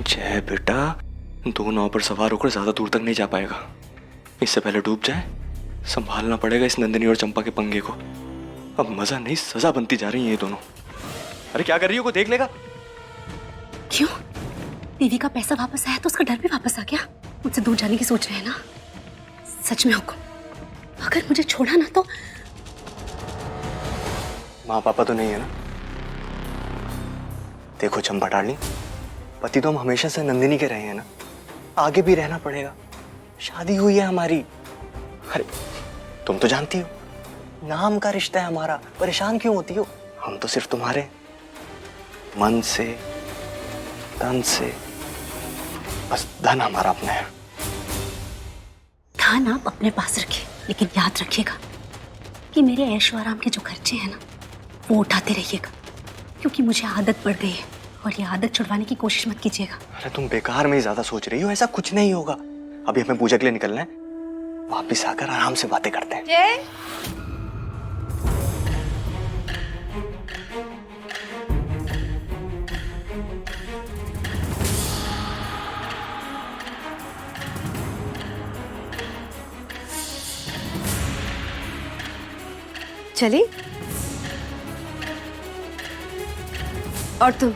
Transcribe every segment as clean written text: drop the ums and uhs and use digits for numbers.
जय बेटा, 2 नाव पर सवार होकर ज्यादा दूर तक नहीं जा पाएगा। इससे पहले डूब जाए। संभालना पड़ेगा इस नंदिनी और चंपा के पंगे को। अब मजा नहीं, सजा बनती जा रही है ये दोनों। अरे क्या कर रही हो, को देख लेगा। क्यों? देवी का पैसा वापस आया तो उसका डर भी वापस आ गया। मुझसे दूर जाने की सोच रहे हैं ना? सच में हुक्म, अगर मुझे छोड़ा ना तो। माँ पापा तो नहीं है ना? देखो चंपा डार्लिंग, पति तो हम हमेशा से नंदिनी के रहे हैं ना, आगे भी रहना पड़ेगा। शादी हुई है हमारी। अरे तुम तो जानती हो, नाम का रिश्ता है हमारा। परेशान क्यों होती हो? हम तो सिर्फ तुम्हारे मन से, तन से, बस धन हमारा अपना है। धन आप अपने पास रखिए, लेकिन याद रखिएगा कि मेरे ऐशो आराम के जो खर्चे हैं ना, वो उठाते रहिएगा, क्योंकि मुझे आदत पड़ गई है और ये आदत छुड़वाने की कोशिश मत कीजिएगा। अरे तुम बेकार में ही ज्यादा सोच रही हो, ऐसा कुछ नहीं होगा। अभी हमें पूजा के लिए निकलना है, वापिस आकर आराम से बातें करते हैं। जय, चली। और तुम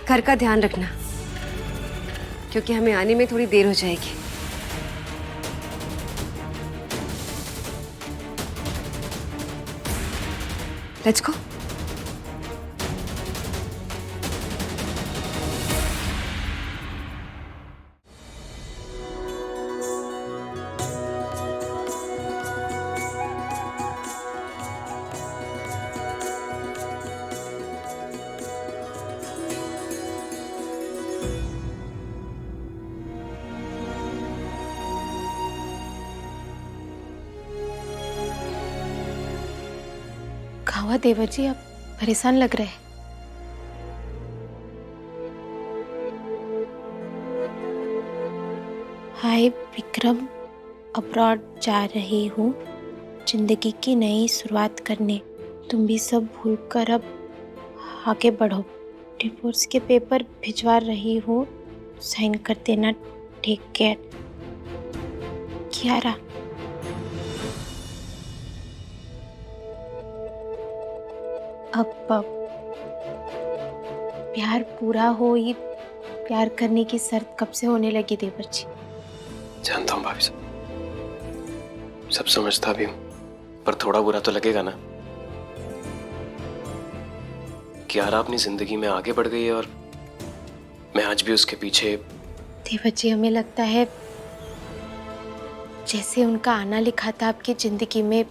घर का ध्यान रखना, क्योंकि हमें आने में थोड़ी देर हो जाएगी। Let's go. हुआ देवर जी, आप परेशान लग रहे हैं। हाय विक्रम, अब्रॉड जा रही हूँ जिंदगी की नई शुरुआत करने। तुम भी सब भूलकर अब आगे बढ़ो। डिवोर्स के पेपर भिजवा रही हूँ, साइन कर देना। Take care. कियारा। अब प्यार पूरा हो ही प्यार करने की शर्त कब से होने लगी देवर जी? जानता हूँ भाभी साहब, सब समझता भी हूँ, पर थोड़ा बुरा तो लगेगा ना। कियारा अपनी जिंदगी में आगे बढ़ गई है और मैं आज भी उसके पीछे। देवर जी, हमें लगता है जैसे उनका आना लिखा था आपकी जिंदगी में,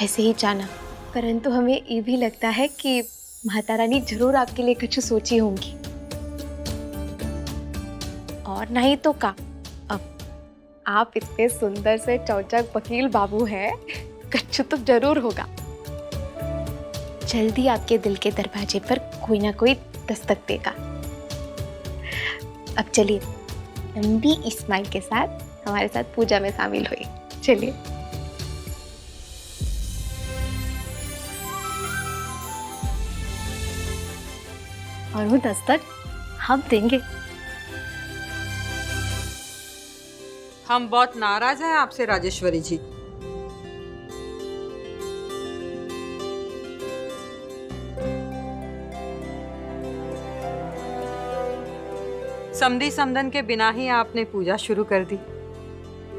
वैसे ही जाना। परंतु हमें ये भी लगता है कि माता रानी जरूर आपके लिए कुछ सोची होंगी, और नहीं तो का। अब आप इतने सुंदर से चौचक वकील बाबू हैं, कुछ तो जरूर होगा। जल्दी आपके दिल के दरवाजे पर कोई ना कोई दस्तक देगा। अब चलिए लंबी स्माइल के साथ हमारे साथ पूजा में शामिल हुई। चलिए। और वो दस्तक हम देंगे। हम बहुत नाराज हैं आपसे राजेश्वरी जी। समधी समधन के बिना ही आपने पूजा शुरू कर दी।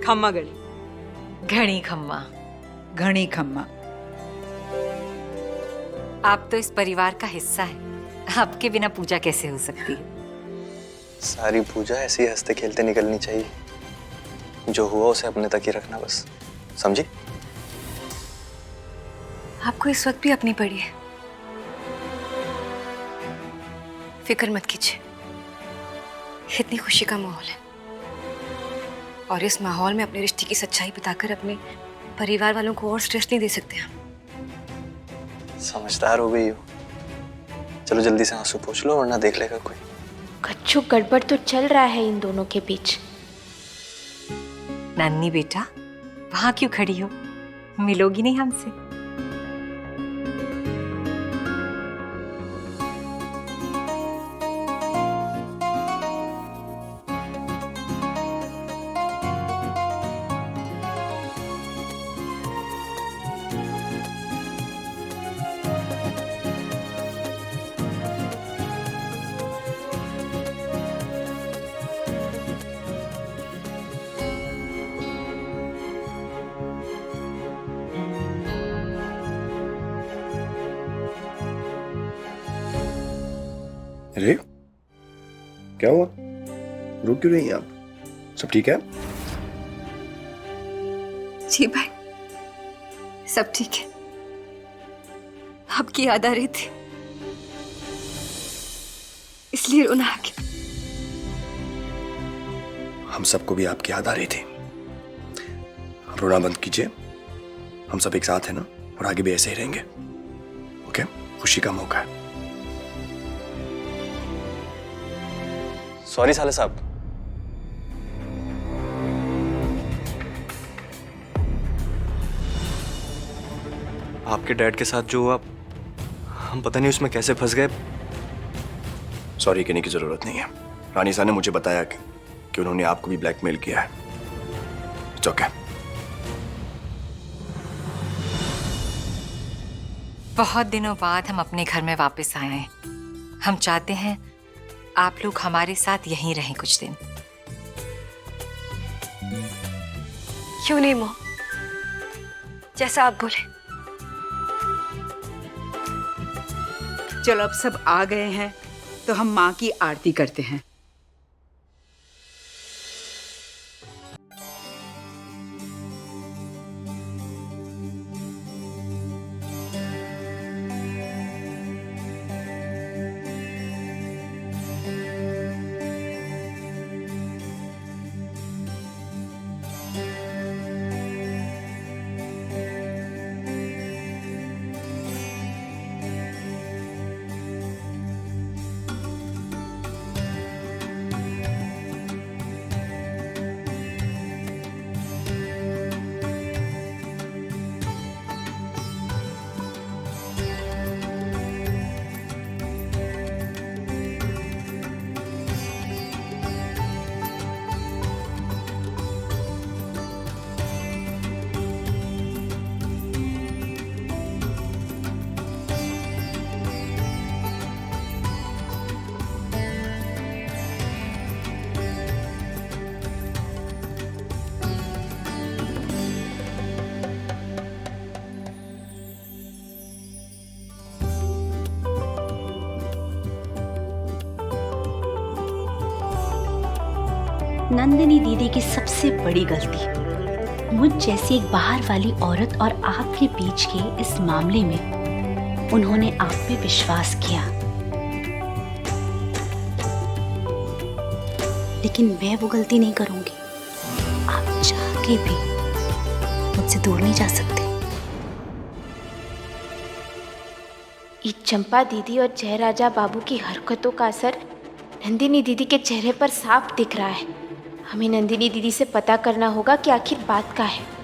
खम्मा गढ़ी। घणी खम्मा, घणी खम्मा। आप तो इस परिवार का हिस्सा है, आपके बिना पूजा कैसे हो सकती है? सारी पूजा ऐसे ही हंसते खेलते निकलनी चाहिए। जो हुआ उसे अपने तक ही रखना बस, समझी? आपको इस वक्त भी अपनी पड़ी है, फिक्र मत कीजिए। इतनी खुशी का माहौल है, और इस माहौल में अपने रिश्ते की सच्चाई बताकर अपने परिवार वालों को और स्ट्रेस नहीं दे सकते हम। समझदार हो गई हो। चलो जल्दी से आंसू पोंछ लो, वरना देख लेगा कोई। कच्चू गड़बड़ तो चल रहा है इन दोनों के बीच। नन्ही बेटा, वहां क्यों खड़ी हो? मिलोगी नहीं हमसे? क्या हुआ? रो क्यों रही हैं आप? सब ठीक है? जी भाई, सब ठीक है। आपकी याद आ रही थी, इसलिए रोना आ गया। हम सबको भी आपकी याद आ रही थी। अब रोना बंद कीजिए। हम सब एक साथ हैं ना, और आगे भी ऐसे ही रहेंगे। ओके? खुशी का मौका है। सॉरी साले साहब। आपके डैड के साथ जो हुआ, हम पता नहीं उसमें कैसे फंस गए। सॉरी कहने की जरूरत नहीं है। रानी साहब ने मुझे बताया कि उन्होंने आपको भी ब्लैकमेल किया है। It's okay. बहुत दिनों बाद हम अपने घर में वापस आए हैं। हम चाहते हैं आप लोग हमारे साथ यहीं रहें कुछ दिन। क्यों नहीं मॉम, जैसा आप बोले। चलो अब सब आ गए हैं तो हम माँ की आरती करते हैं। नंदिनी दीदी की सबसे बड़ी गलती मुझ जैसी एक बाहर वाली औरत और आपके बीच के इस मामले में उन्होंने आप पे विश्वास किया। लेकिन मैं वो गलती नहीं करूंगी। आप चाह के भी मुझसे दूर नहीं जा सकते। ये चंपा दीदी और जयराजा बाबू की हरकतों का असर नंदिनी दीदी के चेहरे पर साफ दिख रहा है। हमें नंदिनी दीदी से पता करना होगा कि आखिर बात क्या है।